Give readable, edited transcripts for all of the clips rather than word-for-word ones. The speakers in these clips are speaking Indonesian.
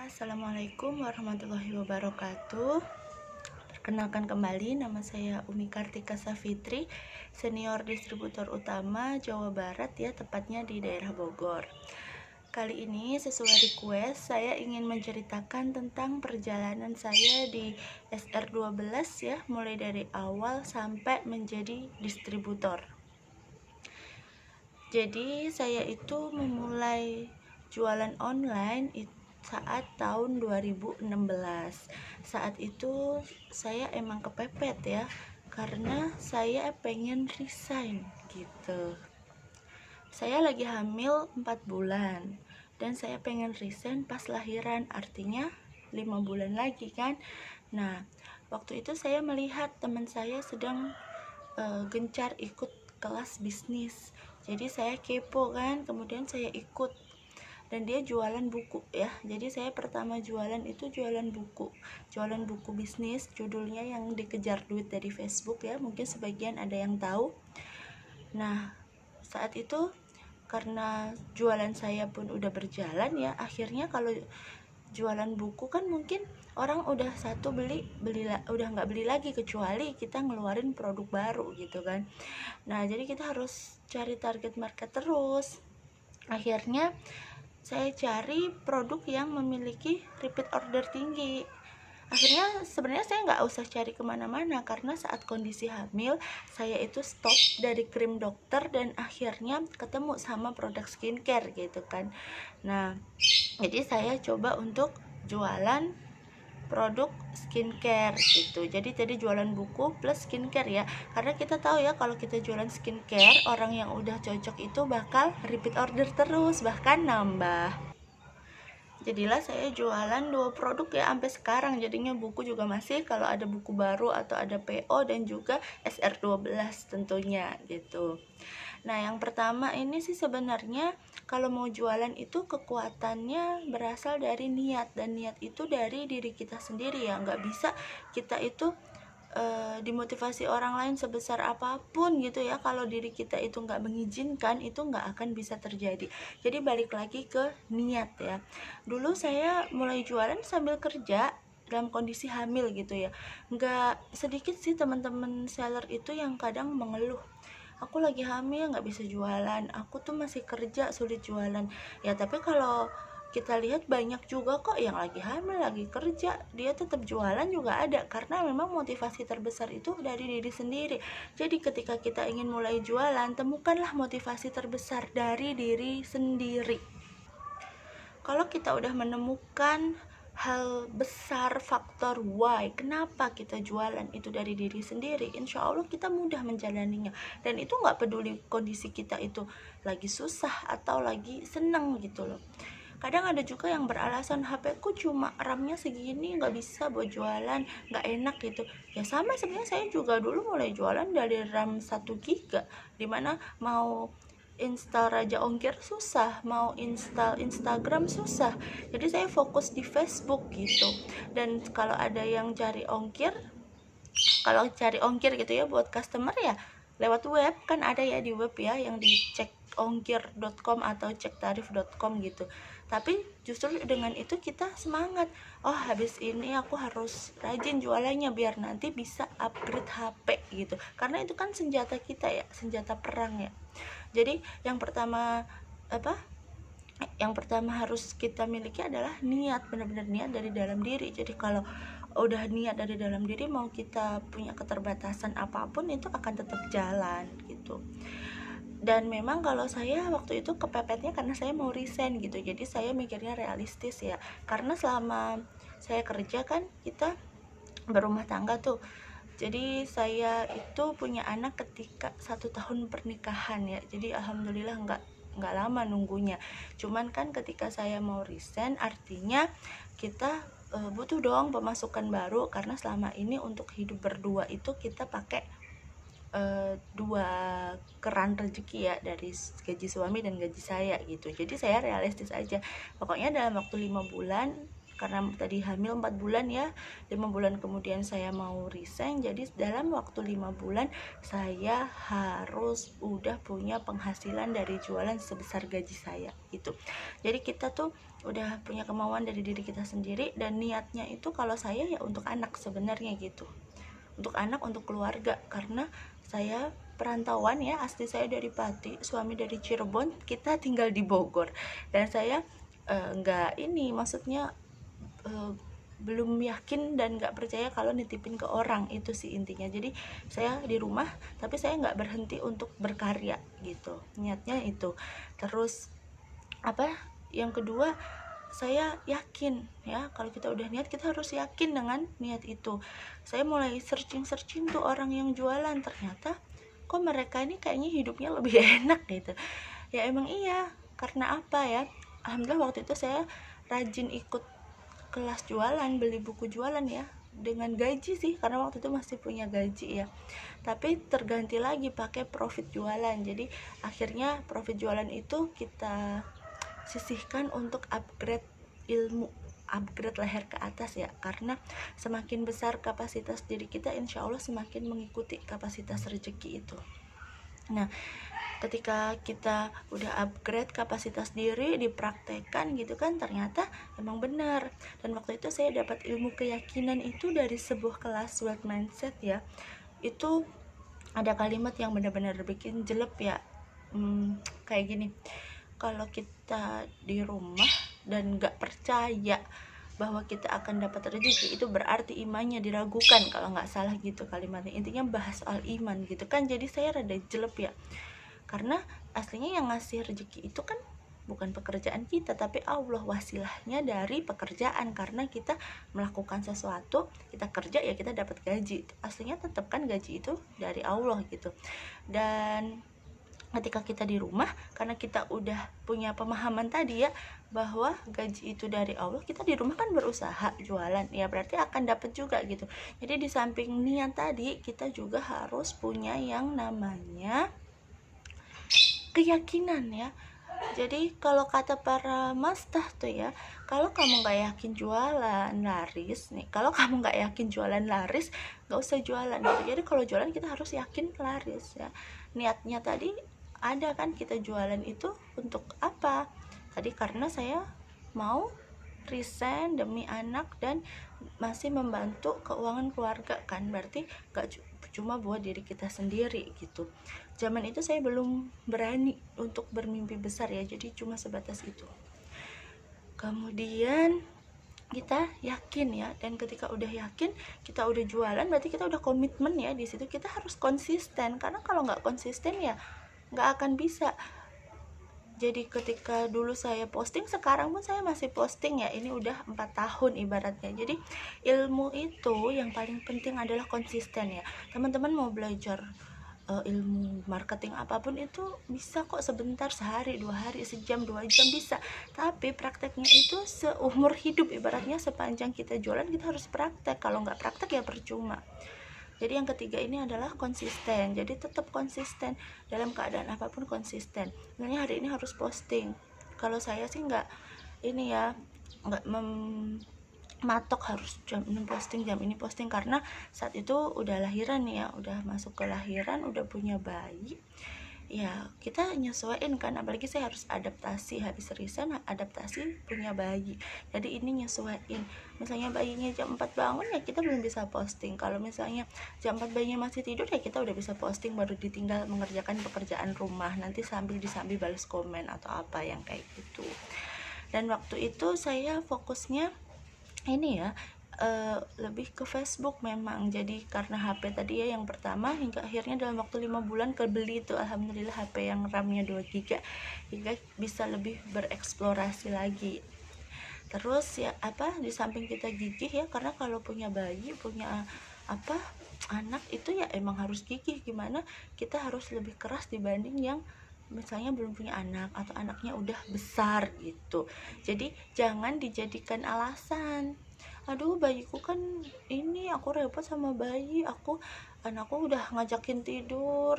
Assalamualaikum warahmatullahi wabarakatuh. Perkenalkan kembali, nama saya Umi Kartika Safitri, senior distributor utama Jawa Barat ya, tepatnya di daerah Bogor. Kali ini sesuai request, saya ingin menceritakan tentang perjalanan saya di SR12 ya, mulai dari awal sampai menjadi distributor. Jadi saya itu memulai jualan online saat tahun 2016. Saat itu saya emang kepepet ya, karena saya pengen resign gitu. Saya lagi hamil 4 bulan dan saya pengen resign pas lahiran, artinya 5 bulan lagi kan. Nah, waktu itu saya melihat teman saya sedang gencar ikut kelas bisnis. Jadi saya kepo kan, kemudian saya ikut. Dan dia jualan buku ya. Jadi saya pertama jualan itu jualan buku bisnis, judulnya yang dikejar duit dari Facebook ya, mungkin sebagian ada yang tahu. Nah, saat itu karena jualan saya pun udah berjalan ya, akhirnya kalau jualan buku kan mungkin orang udah satu udah nggak beli lagi kecuali kita ngeluarin produk baru gitu kan. Nah, jadi kita harus cari target market terus. Akhirnya saya cari produk yang memiliki repeat order tinggi. Akhirnya sebenarnya saya nggak usah cari kemana-mana, karena saat kondisi hamil saya itu stop dari krim dokter dan akhirnya ketemu sama produk skincare gitu kan. Nah, jadi saya coba untuk jualan produk skincare gitu. Jadi tadi jualan buku plus skincare ya, karena kita tahu ya kalau kita jualan skincare, orang yang udah cocok itu bakal repeat order terus, bahkan nambah. Jadilah saya jualan 2 produk ya sampai sekarang. Jadinya buku juga masih, kalau ada buku baru atau ada PO, dan juga SR12 tentunya gitu. Nah, yang pertama ini sih sebenarnya kalau mau jualan itu kekuatannya berasal dari niat, dan niat itu dari diri kita sendiri ya. Nggak bisa kita itu dimotivasi orang lain sebesar apapun gitu ya, kalau diri kita itu nggak mengizinkan, itu nggak akan bisa terjadi. Jadi balik lagi ke niat ya. Dulu saya mulai jualan sambil kerja dalam kondisi hamil gitu ya. Nggak sedikit sih teman-teman seller itu yang kadang mengeluh, aku lagi hamil nggak bisa jualan, aku tuh masih kerja sulit jualan ya. Tapi kalau kita lihat banyak juga kok yang lagi hamil, lagi kerja, dia tetap jualan juga ada, karena memang motivasi terbesar itu dari diri sendiri. Jadi ketika kita ingin mulai jualan, temukanlah motivasi terbesar dari diri sendiri. Kalau kita udah menemukan hal besar, faktor why, kenapa kita jualan itu dari diri sendiri, insya Allah kita mudah menjalaninya. Dan itu gak peduli kondisi kita itu lagi susah atau lagi seneng gitu loh. Kadang ada juga yang beralasan, HP ku cuma RAM-nya segini, gak bisa buat jualan, gak enak gitu. Ya sama, sebenarnya saya juga dulu mulai jualan dari RAM 1 GB, dimana mau install Raja Ongkir susah, mau install Instagram susah. Jadi saya fokus di Facebook gitu. Dan kalau ada yang cari ongkir, gitu ya buat customer ya lewat web, kan ada ya di web ya yang di cekongkir.com atau cektarif.com gitu. Tapi justru dengan itu kita semangat, oh habis ini aku harus rajin jualannya biar nanti bisa upgrade HP gitu, karena itu kan senjata kita ya, senjata perang ya. Jadi yang pertama harus kita miliki adalah niat, benar-benar niat dari dalam diri. Jadi kalau udah niat dari dalam diri, mau kita punya keterbatasan apapun itu akan tetap jalan gitu. Dan memang kalau saya waktu itu kepepetnya karena saya mau resign gitu. Jadi saya mikirnya realistis ya, karena selama saya kerja kan kita berumah tangga tuh. Jadi saya itu punya anak ketika 1 tahun pernikahan ya. Jadi alhamdulillah nggak lama nunggunya. Cuman kan ketika saya mau resign, artinya kita butuh dong pemasukan baru, karena selama ini untuk hidup berdua itu kita pakai 2 keran rezeki ya, dari gaji suami dan gaji saya gitu. Jadi saya realistis aja, pokoknya dalam waktu 5 bulan karena tadi hamil 4 bulan ya, 5 bulan kemudian saya mau resign. Jadi dalam waktu 5 bulan saya harus udah punya penghasilan dari jualan sebesar gaji saya gitu. Jadi kita tuh udah punya kemauan dari diri kita sendiri, dan niatnya itu kalau saya ya untuk anak sebenarnya gitu, untuk anak, untuk keluarga. Karena saya perantauan ya, asli saya dari Pati, suami dari Cirebon, kita tinggal di Bogor, dan saya nggak ini, maksudnya belum yakin dan nggak percaya kalau nitipin ke orang, itu sih intinya. Jadi saya di rumah tapi saya nggak berhenti untuk berkarya gitu, niatnya itu. Terus apa yang kedua, saya yakin ya, kalau kita udah niat kita harus yakin dengan niat itu. Saya mulai searching tuh orang yang jualan, ternyata kok mereka ini kayaknya hidupnya lebih enak gitu ya. Emang iya, karena apa ya, alhamdulillah waktu itu saya rajin ikut kelas jualan, beli buku jualan ya, dengan gaji sih, karena waktu itu masih punya gaji ya, tapi terganti lagi pakai profit jualan. Jadi akhirnya profit jualan itu kita sisihkan untuk upgrade ilmu, upgrade leher ke atas ya, karena semakin besar kapasitas diri kita, insya Allah semakin mengikuti kapasitas rezeki itu. Nah, ketika kita udah upgrade kapasitas diri, dipraktekkan gitu kan, ternyata emang benar. Dan waktu itu saya dapat ilmu keyakinan itu dari sebuah kelas wealth mindset ya. Itu ada kalimat yang benar-benar bikin jelek ya. Kayak gini, kalau kita di rumah dan gak percaya bahwa kita akan dapat rezeki, itu berarti imannya diragukan, kalau nggak salah gitu kalimatnya. Intinya bahas soal iman gitu kan. Jadi saya rada jelek ya, karena aslinya yang ngasih rezeki itu kan bukan pekerjaan kita, tapi Allah wasilahnya dari pekerjaan. Karena kita melakukan sesuatu, kita kerja ya kita dapat gaji, aslinya tetap kan gaji itu dari Allah gitu. Dan ketika kita di rumah, karena kita udah punya pemahaman tadi ya, bahwa gaji itu dari Allah, kita di rumah kan berusaha jualan ya, berarti akan dapat juga gitu. Jadi di samping niat tadi, kita juga harus punya yang namanya keyakinan ya. Jadi kalau kata para mastah tuh ya, kalau kamu nggak yakin jualan laris nih, kalau kamu nggak yakin jualan laris, nggak usah jualan gitu. Jadi kalau jualan kita harus yakin laris ya. Niatnya tadi ada kan, kita jualan itu untuk apa tadi? Karena saya mau resign demi anak dan masih membantu keuangan keluarga kan, berarti gak cuma buat diri kita sendiri gitu. Zaman itu saya belum berani untuk bermimpi besar ya, jadi cuma sebatas itu. Kemudian kita yakin ya, dan ketika udah yakin, kita udah jualan, berarti kita udah komitmen ya. Di situ kita harus konsisten, karena kalau nggak konsisten ya nggak akan bisa. Jadi ketika dulu saya posting, sekarang pun saya masih posting ya, ini udah 4 tahun ibaratnya. Jadi ilmu itu yang paling penting adalah konsisten ya. Teman-teman mau belajar ilmu marketing apapun itu bisa kok, sebentar, sehari, 2 hari, sejam, 2 jam bisa. Tapi prakteknya itu seumur hidup, ibaratnya sepanjang kita jualan kita harus praktek. Kalau nggak praktek ya percuma. Jadi yang ketiga ini adalah konsisten. Jadi tetap konsisten dalam keadaan apapun, konsisten. Misalnya hari ini harus posting. Kalau saya sih nggak ini ya, nggak matok harus jam ini posting, jam ini posting, karena saat itu udah lahiran ya, udah masuk ke lahiran, udah punya bayi ya, kita nyesuaiin kan. Apalagi saya harus adaptasi, habis resign adaptasi punya bayi, jadi ini nyesuaiin. Misalnya bayinya jam 4 bangun ya kita belum bisa posting. Kalau misalnya jam 4 bayinya masih tidur ya kita udah bisa posting, baru ditinggal mengerjakan pekerjaan rumah, nanti sambil balas komen atau apa yang kayak gitu. Dan waktu itu saya fokusnya ini ya, lebih ke Facebook memang. Jadi karena HP tadi ya yang pertama, hingga akhirnya dalam waktu 5 bulan kebeli itu alhamdulillah HP yang RAM-nya 2 GB, hingga bisa lebih bereksplorasi lagi. Terus ya di samping kita gigih ya, karena kalau punya bayi, punya anak itu ya emang harus gigih. Gimana kita harus lebih keras dibanding yang misalnya belum punya anak atau anaknya udah besar gitu. Jadi jangan dijadikan alasan, aduh bayiku kan ini, aku repot sama bayi, anakku udah ngajakin tidur,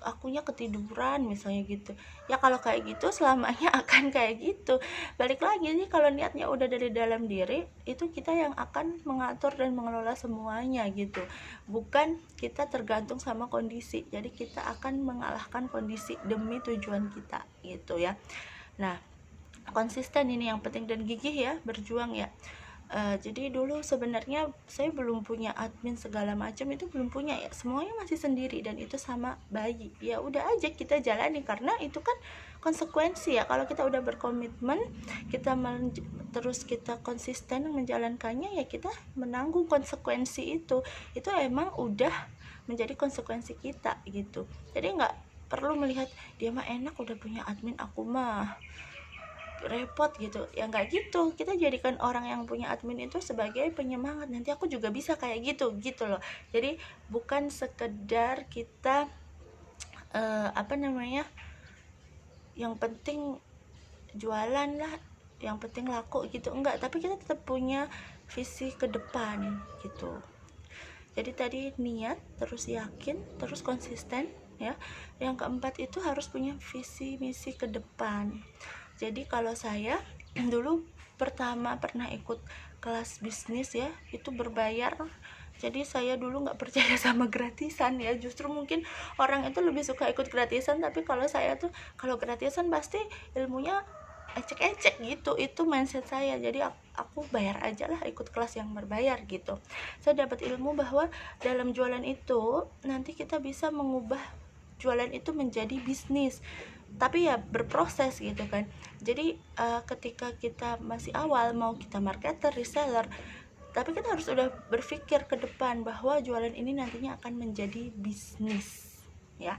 akunya ketiduran misalnya gitu. Ya kalau kayak gitu selamanya akan kayak gitu. Balik lagi nih, kalau niatnya udah dari dalam diri, itu kita yang akan mengatur dan mengelola semuanya gitu, bukan kita tergantung sama kondisi. Jadi kita akan mengalahkan kondisi demi tujuan kita gitu ya. Nah, konsisten ini yang penting, dan gigih ya, berjuang ya. Jadi dulu sebenarnya saya belum punya admin segala macam, itu belum punya ya, semuanya masih sendiri, dan itu sama bayi. Ya udah aja kita jalani, karena itu kan konsekuensi ya. Kalau kita udah berkomitmen, kita terus kita konsisten menjalankannya, ya kita menanggung konsekuensi itu. Itu emang udah menjadi konsekuensi kita gitu. Jadi nggak perlu melihat dia mah enak udah punya admin, aku mah repot gitu ya. Nggak gitu, kita jadikan orang yang punya admin itu sebagai penyemangat, nanti aku juga bisa kayak gitu gitu loh. Jadi bukan sekedar kita yang penting jualan lah, yang penting laku gitu, enggak, tapi kita tetap punya visi ke depan gitu. Jadi tadi niat, terus yakin, terus konsisten ya. Yang keempat itu harus punya visi misi ke depan. Jadi kalau saya dulu pertama pernah ikut kelas bisnis ya, itu berbayar. Jadi saya dulu nggak percaya sama gratisan ya, justru mungkin orang itu lebih suka ikut gratisan, tapi kalau saya tuh kalau gratisan pasti ilmunya ecek-ecek gitu, itu mindset saya. Jadi aku bayar aja lah, ikut kelas yang berbayar gitu. Saya dapat ilmu bahwa dalam jualan itu nanti kita bisa mengubah jualan itu menjadi bisnis, tapi ya berproses gitu kan. Jadi ketika kita masih awal, mau kita marketer, reseller, tapi kita harus udah berpikir ke depan bahwa jualan ini nantinya akan menjadi bisnis ya.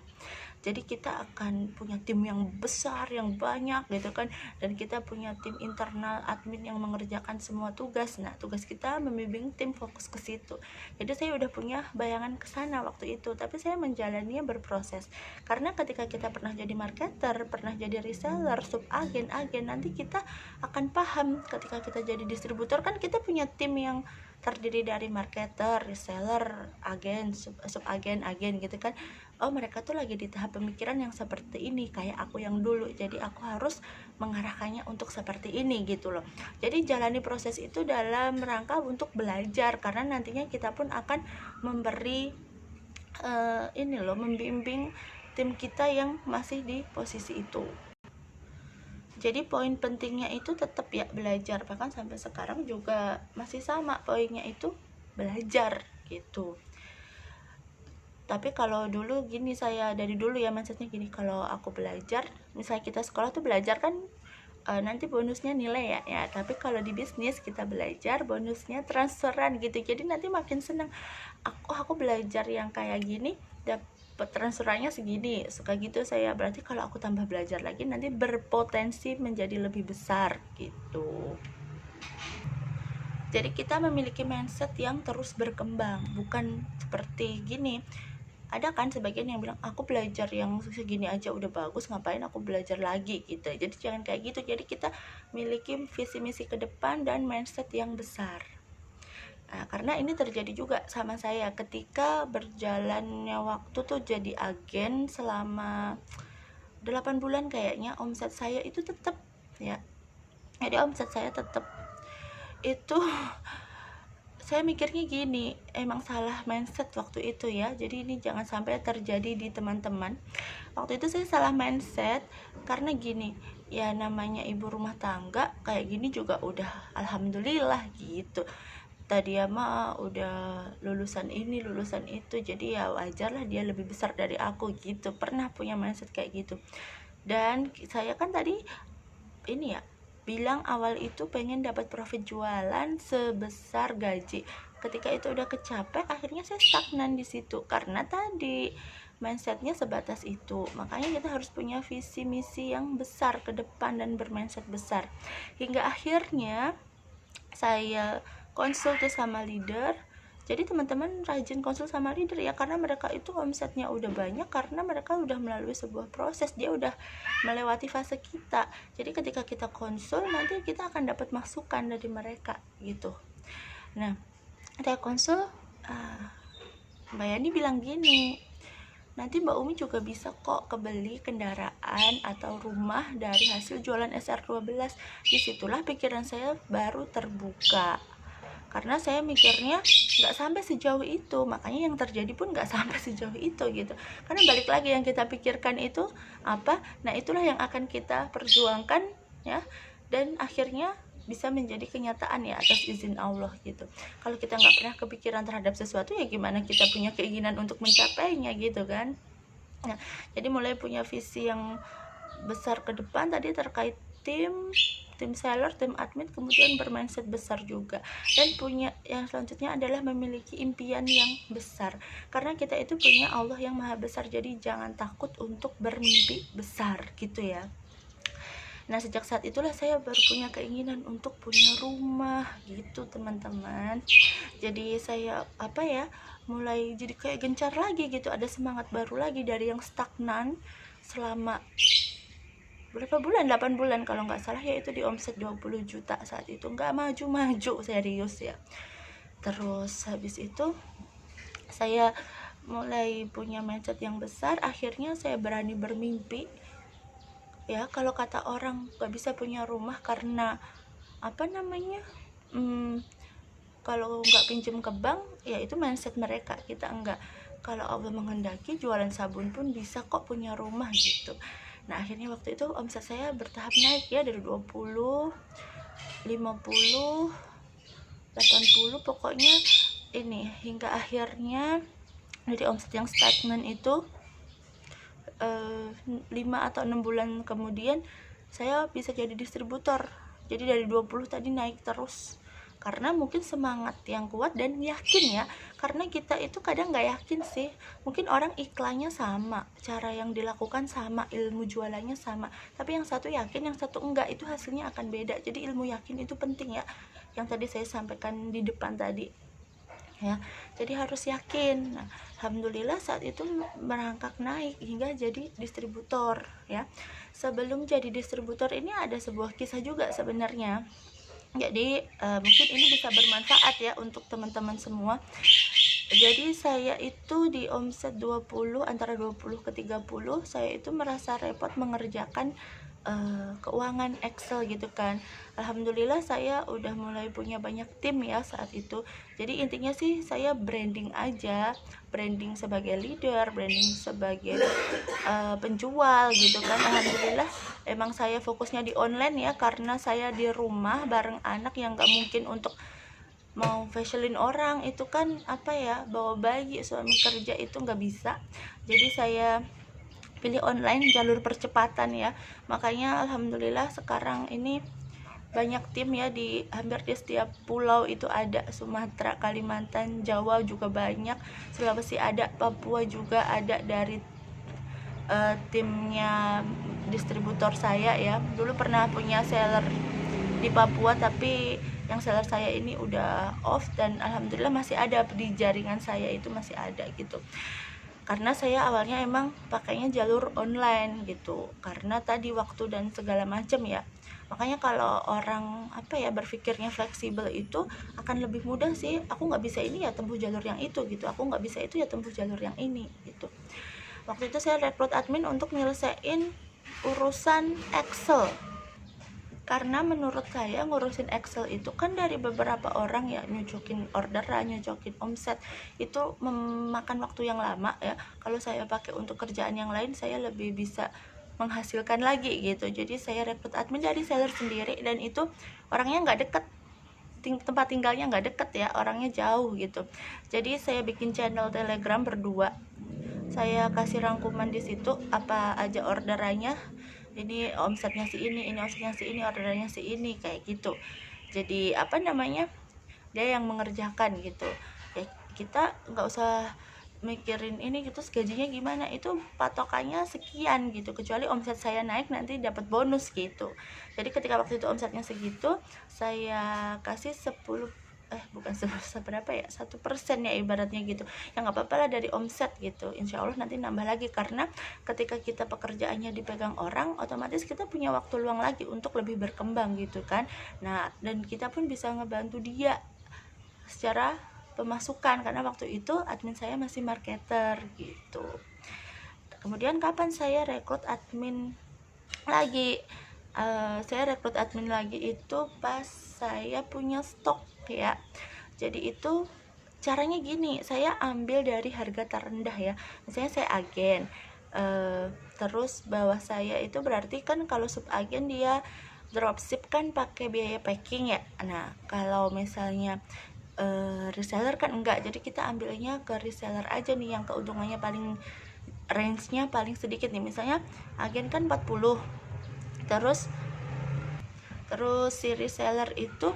Jadi kita akan punya tim yang besar, yang banyak gitu kan, dan kita punya tim internal admin yang mengerjakan semua tugas. Nah, tugas kita membimbing tim fokus ke situ. Jadi saya udah punya bayangan ke sana waktu itu, tapi saya menjalaninya berproses. Karena ketika kita pernah jadi marketer, pernah jadi reseller, sub agen, nanti kita akan paham. Ketika kita jadi distributor kan kita punya tim yang terdiri dari marketer, reseller, agen, sub agen gitu kan. Oh, mereka tuh lagi di tahap pemikiran yang seperti ini, kayak aku yang dulu, jadi aku harus mengarahkannya untuk seperti ini gitu loh. Jadi jalani proses itu dalam rangka untuk belajar, karena nantinya kita pun akan memberi membimbing tim kita yang masih di posisi itu. Jadi poin pentingnya itu tetap ya belajar, bahkan sampai sekarang juga masih sama poinnya, itu belajar gitu. Tapi kalau dulu gini, saya dari dulu ya mindsetnya gini, kalau aku belajar, misalnya kita sekolah tuh belajar kan nanti bonusnya nilai ya, tapi kalau di bisnis kita belajar bonusnya transferan gitu. Jadi nanti makin senang, aku belajar yang kayak gini dapat transferannya segini, suka gitu saya. Berarti kalau aku tambah belajar lagi nanti berpotensi menjadi lebih besar gitu. Jadi kita memiliki mindset yang terus berkembang, bukan seperti gini. Ada kan sebagian yang bilang, aku belajar yang segini aja udah bagus, ngapain aku belajar lagi gitu. Jadi jangan kayak gitu. Jadi kita miliki visi misi ke depan dan mindset yang besar. Nah, karena ini terjadi juga sama saya ketika berjalannya waktu tuh jadi agen selama 8 bulan kayaknya, omset saya itu tetap ya. Jadi omset saya tetap itu saya mikirnya gini, emang salah mindset waktu itu ya. Jadi ini jangan sampai terjadi di teman-teman. Waktu itu saya salah mindset karena gini, ya namanya ibu rumah tangga kayak gini juga udah alhamdulillah gitu. Tadi ya mah udah lulusan ini, lulusan itu, jadi ya wajar lah dia lebih besar dari aku gitu. Pernah punya mindset kayak gitu. Dan saya kan tadi ini ya bilang awal itu pengen dapat profit jualan sebesar gaji. Ketika itu udah kecapek, akhirnya saya stagnan di situ karena tadi mindsetnya sebatas itu. Makanya kita harus punya visi misi yang besar ke depan dan bermindset besar. Hingga akhirnya saya konsul tuh sama leader. Jadi teman-teman rajin konsul sama leader ya, karena mereka itu omsetnya udah banyak karena mereka udah melalui sebuah proses, dia udah melewati fase kita. Jadi ketika kita konsul, nanti kita akan dapat masukan dari mereka gitu. Nah, ketika konsul, Mbak Yani bilang gini, nanti Mbak Umi juga bisa kok kebeli kendaraan atau rumah dari hasil jualan SR12. Disitulah pikiran saya baru terbuka, karena saya mikirnya nggak sampai sejauh itu, makanya yang terjadi pun nggak sampai sejauh itu gitu. Karena balik lagi, yang kita pikirkan itu apa, nah itulah yang akan kita perjuangkan ya, dan akhirnya bisa menjadi kenyataan ya atas izin Allah gitu. Kalau kita nggak pernah kepikiran terhadap sesuatu, ya gimana kita punya keinginan untuk mencapainya gitu kan. Nah, jadi mulai punya visi yang besar ke depan tadi terkait tim seller, tim admin, kemudian bermindset besar juga. Dan punya yang selanjutnya adalah memiliki impian yang besar, karena kita itu punya Allah yang maha besar, jadi jangan takut untuk bermimpi besar gitu ya. Nah, sejak saat itulah saya baru punya keinginan untuk punya rumah gitu teman-teman. Jadi saya mulai jadi kayak gencar lagi gitu, ada semangat baru lagi dari yang stagnan selama berapa bulan, 8 bulan kalau nggak salah, yaitu di omset 20 juta saat itu, nggak maju-maju, serius ya. Terus habis itu saya mulai punya mindset yang besar, akhirnya saya berani bermimpi ya. Kalau kata orang nggak bisa punya rumah karena kalau nggak pinjem ke bank, ya itu mindset mereka, kita enggak. Kalau Allah menghendaki, jualan sabun pun bisa kok punya rumah gitu. Nah, akhirnya waktu itu omset saya bertahap naik ya, dari 20, 50, 80, pokoknya ini hingga akhirnya dari omset yang stagnan itu 5 atau 6 bulan kemudian saya bisa jadi distributor. Jadi dari 20 tadi naik terus, karena mungkin semangat yang kuat dan yakin ya. Karena kita itu kadang nggak yakin sih, mungkin orang iklannya sama, cara yang dilakukan sama, ilmu jualannya sama, tapi yang satu yakin, yang satu enggak, itu hasilnya akan beda. Jadi ilmu yakin itu penting ya, yang tadi saya sampaikan di depan tadi ya. Jadi harus yakin. Nah, alhamdulillah saat itu merangkak naik hingga jadi distributor ya. Sebelum jadi distributor ini ada sebuah kisah juga sebenarnya. Jadi mungkin ini bisa bermanfaat ya untuk teman-teman semua. Jadi saya itu di omset 20, antara 20 ke 30, saya itu merasa repot mengerjakan keuangan Excel gitu kan. Alhamdulillah saya udah mulai punya banyak tim ya saat itu. Jadi intinya sih saya branding aja, branding sebagai leader, branding sebagai penjual gitu kan. Alhamdulillah emang saya fokusnya di online ya, karena saya di rumah bareng anak yang gak mungkin untuk mau fashionin orang, itu kan bawa bayi, suami kerja, itu nggak bisa. Jadi saya pilih online, jalur percepatan ya. Makanya alhamdulillah sekarang ini banyak tim ya, di hampir di setiap pulau itu ada, Sumatera, Kalimantan, Jawa juga banyak, Sulawesi ada, Papua juga ada dari timnya distributor saya ya. Dulu pernah punya seller di Papua, tapi yang seller saya ini udah off, dan alhamdulillah masih ada di jaringan saya, itu masih ada gitu. Karena saya awalnya emang pakainya jalur online gitu, karena tadi waktu dan segala macam ya. Makanya kalau orang berpikirnya fleksibel itu akan lebih mudah sih. Aku nggak bisa ini ya tempuh jalur yang itu gitu, aku nggak bisa itu ya tempuh jalur yang ini gitu. Waktu itu saya rekrut admin untuk nyelesain urusan Excel, karena menurut saya ngurusin Excel itu kan dari beberapa orang ya, nyocokin orderan, nyocokin omset, itu memakan waktu yang lama ya. Kalau saya pakai untuk kerjaan yang lain, saya lebih bisa menghasilkan lagi gitu. Jadi saya rekrut admin dari seller sendiri, dan itu orangnya nggak deket, tempat tinggalnya nggak deket ya, orangnya jauh gitu. Jadi saya bikin channel Telegram berdua, saya kasih rangkuman di situ apa aja orderannya, ini omsetnya si ini omsetnya si ini, orderannya si ini, kayak gitu. Jadi dia yang mengerjakan gitu ya, kita nggak usah mikirin ini gitu, gajinya gimana, itu patokannya sekian gitu, kecuali omset saya naik nanti dapat bonus gitu. Jadi ketika waktu itu omsetnya segitu, saya kasih 1% ya ibaratnya gitu, ya nggak apa-apa lah dari omset gitu, insya Allah nanti nambah lagi. Karena ketika kita pekerjaannya dipegang orang, otomatis kita punya waktu luang lagi untuk lebih berkembang gitu kan. Nah, dan kita pun bisa ngebantu dia secara pemasukan, karena waktu itu admin saya masih marketer gitu. kemudian kapan saya rekrut admin lagi? Saya rekrut admin lagi itu pas saya punya stok ya. Jadi itu caranya gini, saya ambil dari harga terendah ya. Misalnya saya agen, terus bawah saya itu berarti kan kalau sub agen dia dropship kan pakai biaya packing ya. Nah kalau misalnya reseller kan enggak, jadi kita ambilnya ke reseller aja nih yang keuntungannya paling, range-nya paling sedikit nih. Misalnya agen kan 40, terus si reseller itu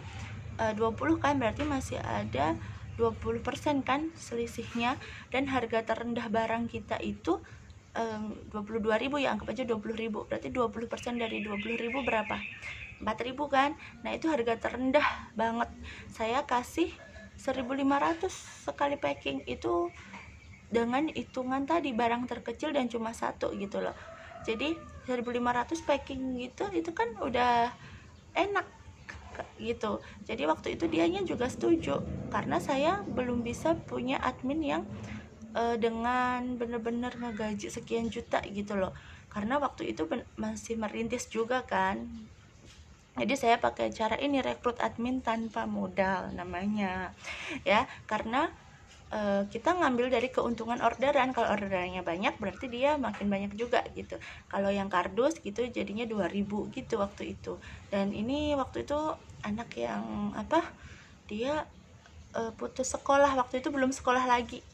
20 kan, berarti masih ada 20% kan selisihnya, dan harga terendah barang kita itu 22.000 ya, anggap aja 20.000, berarti 20% dari 20.000 berapa? 4.000 kan. Nah itu harga terendah banget, saya kasih 1.500 sekali packing, itu dengan hitungan tadi barang terkecil dan cuma satu gitu loh. Jadi 1.500 packing gitu, itu kan udah enak gitu. Jadi waktu itu dianya juga setuju, karena saya belum bisa punya admin yang dengan bener-bener ngegaji sekian juta gitu loh, karena waktu itu masih merintis juga kan. Jadi saya pakai cara ini, rekrut admin tanpa modal namanya ya, karena kita ngambil dari keuntungan orderan. Kalau orderannya banyak berarti dia makin banyak juga gitu. Kalau yang kardus gitu jadinya 2000 gitu waktu itu. Dan ini waktu itu anak yang dia putus sekolah, waktu itu belum sekolah lagi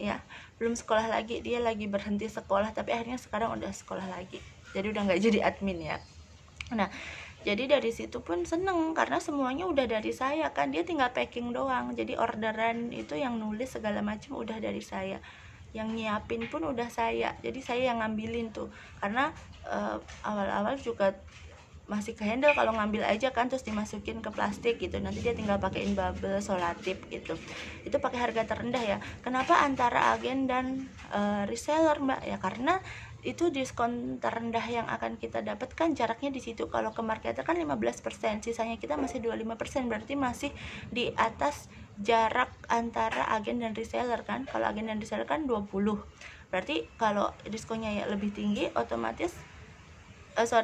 ya, belum sekolah lagi, dia lagi berhenti sekolah, tapi akhirnya sekarang udah sekolah lagi, jadi udah nggak jadi admin ya. Nah jadi dari situ pun seneng karena semuanya udah dari saya kan, dia tinggal packing doang. Jadi orderan itu yang nulis segala macam udah dari saya, yang nyiapin pun udah saya, jadi saya yang ngambilin tuh. Karena awal-awal juga masih ke handle kalau ngambil aja kan, terus dimasukin ke plastik gitu, nanti dia tinggal pakein bubble solatip gitu. Itu pakai harga terendah ya. Kenapa antara agen dan reseller mbak ya? Karena itu diskon terendah yang akan kita dapatkan jaraknya di situ. Kalau ke marketer kan 15%, sisanya kita masih 25%, berarti masih di atas jarak antara agen dan reseller kan. Kalau agen dan reseller kan 20, berarti kalau diskonnya ya lebih tinggi, otomatis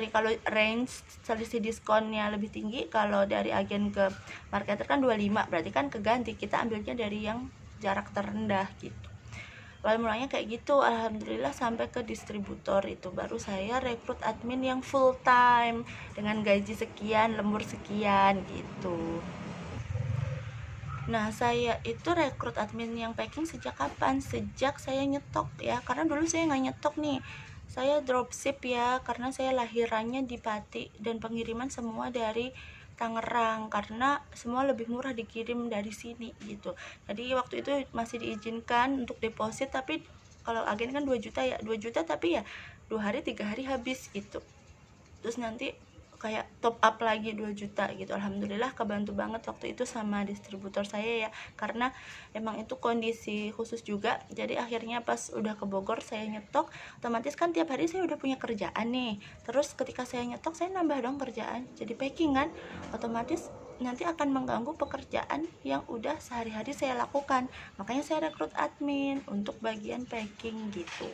kalau range selisih diskonnya lebih tinggi, kalau dari agen ke marketer kan 25, berarti kan keganti, kita ambilnya dari yang jarak terendah gitu. Awal mulanya kayak gitu, alhamdulillah sampai ke distributor itu baru saya rekrut admin yang full time dengan gaji sekian, lembur sekian gitu. Nah saya itu rekrut admin yang packing sejak kapan? Sejak saya nyetok ya, karena dulu saya nggak nyetok nih, saya dropship ya, karena saya lahirannya di Pati dan pengiriman semua dari Tangerang, karena semua lebih murah dikirim dari sini gitu. Jadi waktu itu masih diizinkan untuk deposit, tapi kalau agen kan 2 juta ya, 2 juta tapi ya 2 hari 3 hari habis gitu. Terus nanti kayak top up lagi 2 juta gitu. Alhamdulillah kebantu banget waktu itu sama distributor saya ya, karena emang itu kondisi khusus juga. Jadi akhirnya pas udah ke Bogor saya nyetok, otomatis kan tiap hari saya udah punya kerjaan nih. Terus ketika saya nyetok, saya nambah dong kerjaan, jadi packing kan, otomatis nanti akan mengganggu pekerjaan yang udah sehari-hari saya lakukan. Makanya saya rekrut admin untuk bagian packing gitu.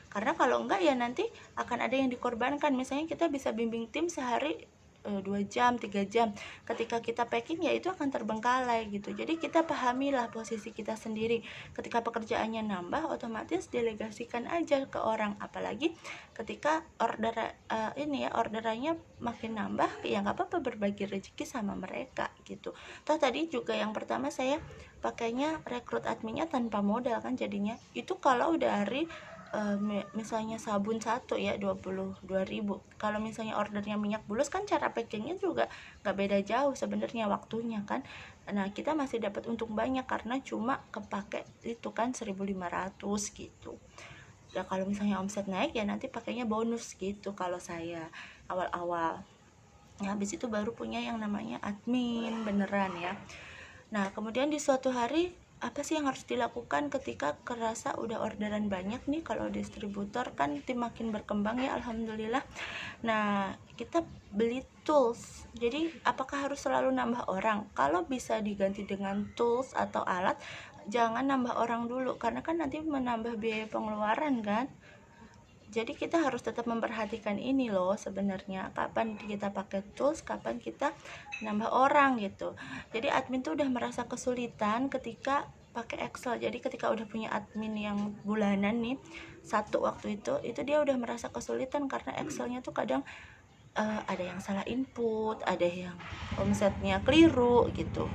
Karena kalau enggak ya nanti akan ada yang dikorbankan. Misalnya kita bisa bimbing tim sehari 2 jam, 3 jam, ketika kita packing ya itu akan terbengkalai gitu. Jadi kita pahamilah posisi kita sendiri. Ketika pekerjaannya nambah, otomatis delegasikan aja ke orang. Apalagi ketika orderannya makin nambah, ya nggak apa-apa, berbagi rezeki sama mereka gitu. Toh tadi juga yang pertama saya pakainya rekrut adminnya tanpa modal kan, jadinya itu kalau dari misalnya sabun satu ya 22.000. Kalau misalnya ordernya minyak bulus kan cara packingnya juga nggak beda jauh sebenarnya waktunya kan. Nah kita masih dapat untung banyak karena cuma kepake itu kan 1.500 gitu. Ya kalau misalnya omset naik ya nanti pakainya bonus gitu kalau saya awal-awal. Nah habis itu baru punya yang namanya admin beneran ya. Nah kemudian di suatu hari, apa sih yang harus dilakukan ketika kerasa udah orderan banyak nih? Kalau distributor kan tim makin berkembang ya, alhamdulillah. Nah kita beli tools, jadi apakah harus selalu nambah orang? Kalau bisa diganti dengan tools atau alat, jangan nambah orang dulu, karena kan nanti menambah biaya pengeluaran kan. Jadi kita harus tetap memperhatikan ini loh sebenarnya, kapan kita pakai tools, kapan kita nambah orang gitu. Jadi admin tuh udah merasa kesulitan ketika pakai Excel. Jadi ketika udah punya admin yang bulanan nih, satu waktu itu dia udah merasa kesulitan karena Excelnya tuh kadang ada yang salah input, ada yang omsetnya keliru gitu.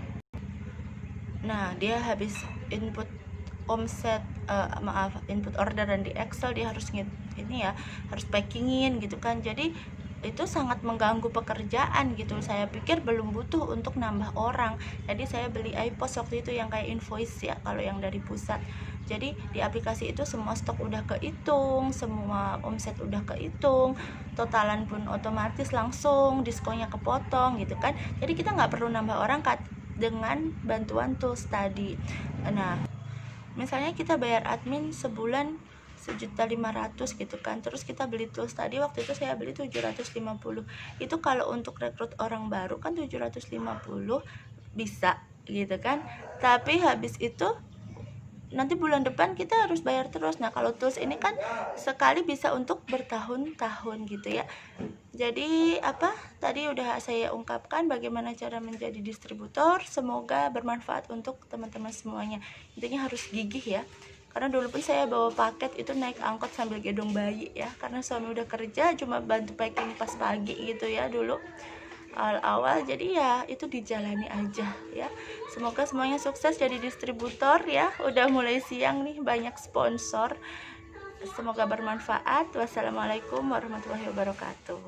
Nah, dia habis input omset input orderan di Excel, dia harus harus packingin gitu kan. Jadi itu sangat mengganggu pekerjaan gitu. Saya pikir belum butuh untuk nambah orang, jadi saya beli iPos waktu itu yang kayak invoice ya, kalau yang dari pusat. Jadi di aplikasi itu semua stok udah kehitung, semua omset udah kehitung, totalan pun otomatis langsung diskonnya kepotong gitu kan. Jadi kita nggak perlu nambah orang dengan bantuan tools tadi. Nah, misalnya kita bayar admin sebulan 1.500.000 gitu kan, terus kita beli tools tadi, waktu itu saya beli 750. Itu kalau untuk rekrut orang baru kan 750 bisa gitu kan, tapi habis itu nanti bulan depan kita harus bayar terus. Nah, kalau tools ini kan sekali bisa untuk bertahun-tahun gitu ya. Jadi tadi udah saya ungkapkan bagaimana cara menjadi distributor. Semoga bermanfaat untuk teman-teman semuanya. Intinya harus gigih ya, karena dulu pun saya bawa paket itu naik angkot sambil gendong bayi ya, karena suami udah kerja, cuma bantu packing pas pagi gitu ya dulu awal-awal. Jadi ya itu dijalani aja ya. Semoga semuanya sukses jadi distributor ya. Udah mulai siang nih, banyak sponsor. Semoga bermanfaat. Wassalamualaikum warahmatullahi wabarakatuh.